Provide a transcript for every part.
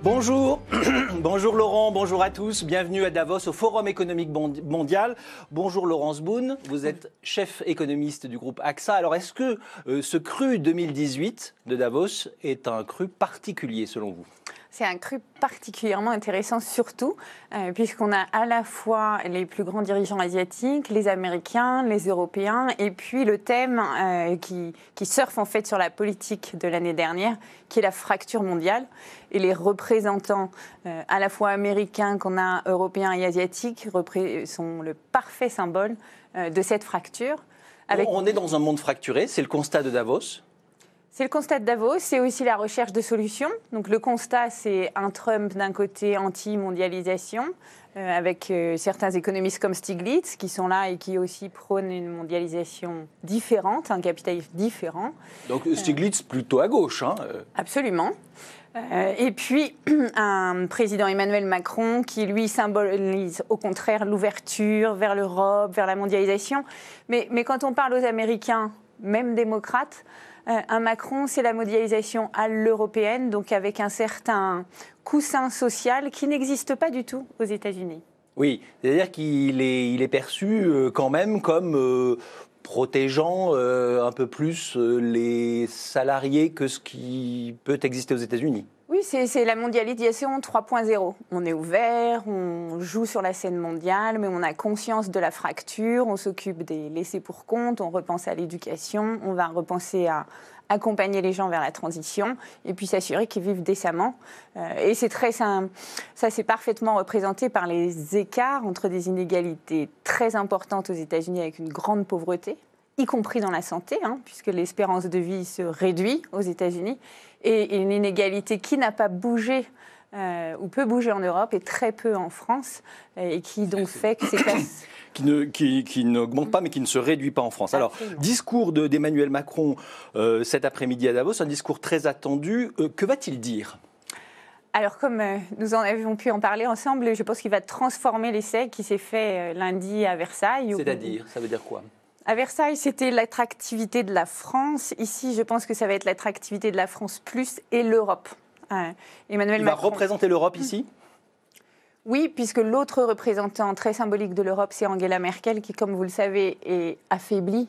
Bonjour, bonjour Laurent, bonjour à tous, bienvenue à Davos au Forum économique mondial. Bonjour Laurence Boone, vous êtes chef économiste du groupe AXA. Alors est-ce que ce cru 2018 de Davos est un cru particulier selon vous ? C'est un cru particulièrement intéressant, surtout puisqu'on a à la fois les plus grands dirigeants asiatiques, les Américains, les Européens, et puis le thème qui surfe en fait sur la politique de l'année dernière, qui est la fracture mondiale. Et les représentants à la fois américains qu'on a, européens et asiatiques, sont le parfait symbole de cette fracture. On est dans un monde fracturé, c'est le constat de Davos. C'est le constat de Davos, c'est aussi la recherche de solutions. Donc le constat, c'est un Trump d'un côté anti-mondialisation, avec certains économistes comme Stiglitz qui sont là et qui aussi prônent une mondialisation différente, un capitalisme différent. Donc Stiglitz plutôt à gauche. Absolument. Et puis un président Emmanuel Macron qui, lui, symbolise au contraire l'ouverture vers l'Europe, vers la mondialisation. Mais quand on parle aux Américains, même démocrates, un Macron, c'est la mondialisation à l'européenne, donc avec un certain coussin social qui n'existe pas du tout aux États-Unis. Oui, c'est-à-dire qu'il est perçu quand même comme protégeant un peu plus les salariés que ce qui peut exister aux États-Unis. Oui, c'est la mondialisation 3.0. On est ouvert, on joue sur la scène mondiale, mais on a conscience de la fracture, on s'occupe des laissés pour compte, on repense à l'éducation, on va repenser à accompagner les gens vers la transition et puis s'assurer qu'ils vivent décemment. Et c'est très simple. Ça, c'est parfaitement représenté par les écarts entre des inégalités très importantes aux États-Unis avec une grande pauvreté, y compris dans la santé, puisque l'espérance de vie se réduit aux États-Unis, et une inégalité qui n'a pas bougé ou peut bouger en Europe et très peu en France, et qui donc fait que c'est qui n'augmente pas mais qui ne se réduit pas en France. Alors, discours d'Emmanuel Macron cet après-midi à Davos, un discours très attendu. Que va-t-il dire ? Alors, comme nous en avions pu en parler ensemble, je pense qu'il va transformer l'essai qui s'est fait lundi à Versailles. C'est-à-dire, ça veut dire quoi ? À Versailles, c'était l'attractivité de la France. Ici, je pense que ça va être l'attractivité de la France plus et l'Europe. Emmanuel Macron va représenter l'Europe ici ? Oui, puisque l'autre représentant très symbolique de l'Europe, c'est Angela Merkel, qui, comme vous le savez, est affaiblie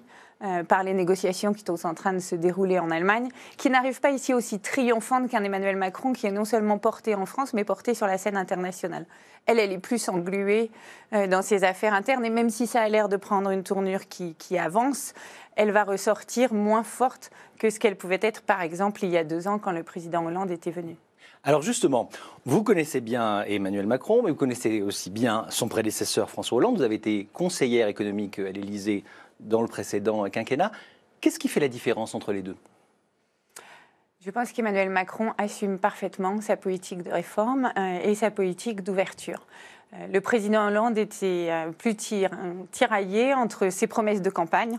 par les négociations qui sont en train de se dérouler en Allemagne, qui n'arrive pas ici aussi triomphante qu'un Emmanuel Macron qui est non seulement porté en France, mais porté sur la scène internationale. Elle est plus engluée dans ses affaires internes, et même si ça a l'air de prendre une tournure qui avance, elle va ressortir moins forte que ce qu'elle pouvait être, par exemple, il y a 2 ans, quand le président Hollande était venu. Alors justement, vous connaissez bien Emmanuel Macron, mais vous connaissez aussi bien son prédécesseur François Hollande. Vous avez été conseillère économique à l'Élysée dans le précédent quinquennat. Qu'est-ce qui fait la différence entre les deux ? Je pense qu'Emmanuel Macron assume parfaitement sa politique de réforme et sa politique d'ouverture. Le président Hollande était plus tiraillé entre ses promesses de campagne,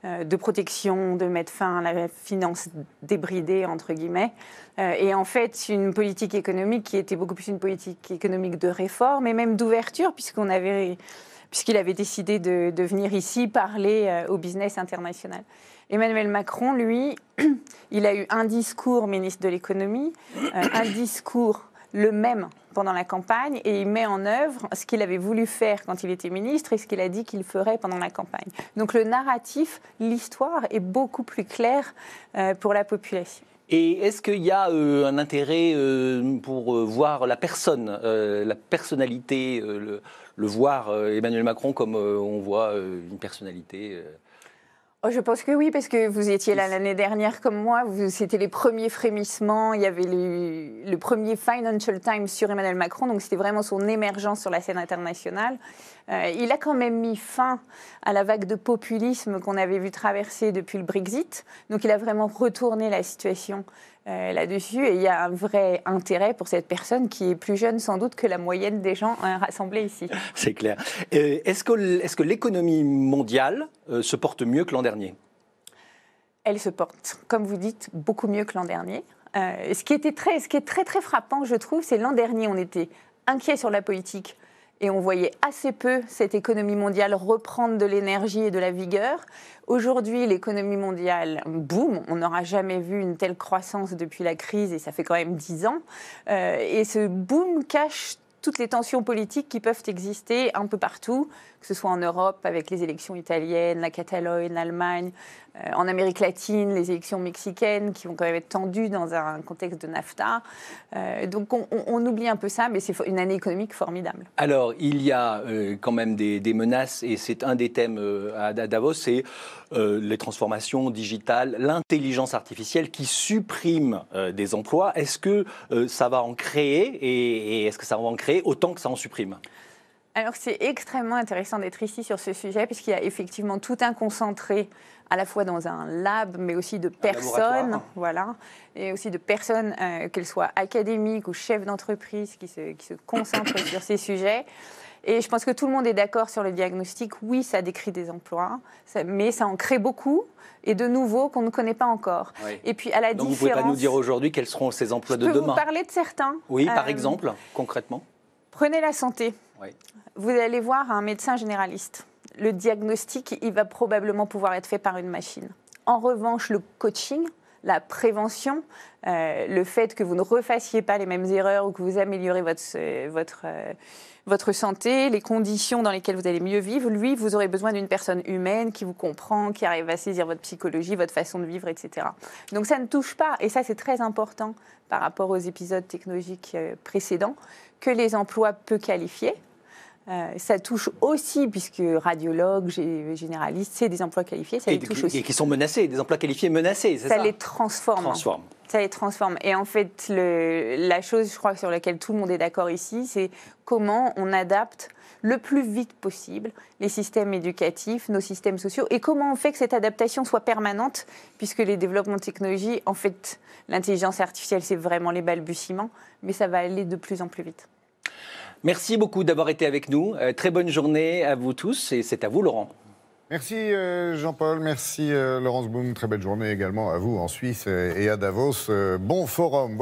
de protection, de mettre fin à la finance débridée, entre guillemets, et en fait une politique économique qui était beaucoup plus une politique économique de réforme et même d'ouverture, puisqu'il avait décidé de venir ici parler au business international. Emmanuel Macron, lui, il a eu un discours ministre de l'économie, un discours le même pendant la campagne, et il met en œuvre ce qu'il avait voulu faire quand il était ministre et ce qu'il a dit qu'il ferait pendant la campagne. Donc le narratif, l'histoire est beaucoup plus claire pour la population. Et est-ce qu'il y a un intérêt pour voir la personne, la personnalité, le voir Emmanuel Macron comme on voit une personnalité Je pense que oui, parce que vous étiez là l'année dernière comme moi, c'était les premiers frémissements, il y avait le premier Financial Times sur Emmanuel Macron, donc c'était vraiment son émergence sur la scène internationale. Il a quand même mis fin à la vague de populisme qu'on avait vu traverser depuis le Brexit, donc il a vraiment retourné la situation là-dessus, et il y a un vrai intérêt pour cette personne qui est plus jeune sans doute que la moyenne des gens rassemblés ici. C'est clair. Est-ce que l'économie mondiale se porte mieux que l'an dernier ? Elle se porte, comme vous dites, beaucoup mieux que l'an dernier. Ce qui est très, très frappant, je trouve, c'est l'an dernier, on était inquiet sur la politique Et on voyait assez peu cette économie mondiale reprendre de l'énergie et de la vigueur. Aujourd'hui, l'économie mondiale boom. On n'aura jamais vu une telle croissance depuis la crise, et ça fait quand même 10 ans. Et ce boom cache toutes les tensions politiques qui peuvent exister un peu partout, que ce soit en Europe avec les élections italiennes, la Catalogne, l'Allemagne, en Amérique latine, les élections mexicaines qui vont quand même être tendues dans un contexte de NAFTA. Donc on oublie un peu ça, mais c'est une année économique formidable. Alors, il y a quand même des menaces, et c'est un des thèmes à Davos, c'est les transformations digitales, l'intelligence artificielle qui supprime des emplois. Est-ce que ça va en créer, et est-ce que ça va en créer autant que ça en supprime ? Alors, c'est extrêmement intéressant d'être ici sur ce sujet, puisqu'il y a effectivement tout un concentré, à la fois dans un lab, mais aussi de personnes, voilà, et aussi de personnes, qu'elles soient académiques ou chefs d'entreprise, qui se concentrent sur ces sujets. Et je pense que tout le monde est d'accord sur le diagnostic. Oui, ça décrit des emplois, mais ça en crée beaucoup, et de nouveaux qu'on ne connaît pas encore. Oui. Et puis, à la Donc, différence... vous ne pouvez pas nous dire aujourd'hui quels seront ces emplois de demain ? Je peux vous parler de certains. Oui, par exemple, concrètement. Prenez la santé. Oui. Vous allez voir un médecin généraliste. Le diagnostic, il va probablement pouvoir être fait par une machine. En revanche, le coaching, la prévention, le fait que vous ne refassiez pas les mêmes erreurs ou que vous améliorez votre santé, les conditions dans lesquelles vous allez mieux vivre, lui, vous aurez besoin d'une personne humaine qui vous comprend, qui arrive à saisir votre psychologie, votre façon de vivre, etc. Donc ça ne touche pas, et ça c'est très important par rapport aux épisodes technologiques précédents, que les emplois peu qualifiés. Ça touche aussi, puisque radiologues, généralistes, c'est des emplois qualifiés, ça les touche aussi. Et qui sont menacés, des emplois qualifiés menacés, c'est ça ? Ça les transforme. Ça les transforme. Et en fait, la chose, je crois, sur laquelle tout le monde est d'accord ici, c'est comment on adapte le plus vite possible les systèmes éducatifs, nos systèmes sociaux, et comment on fait que cette adaptation soit permanente, puisque les développements de technologie, en fait, l'intelligence artificielle, c'est vraiment les balbutiements, mais ça va aller de plus en plus vite. Merci beaucoup d'avoir été avec nous. Très bonne journée à vous tous, et c'est à vous, Laurent. Merci Jean-Paul, merci Laurence Boom. Très belle journée également à vous en Suisse et à Davos. Bon forum.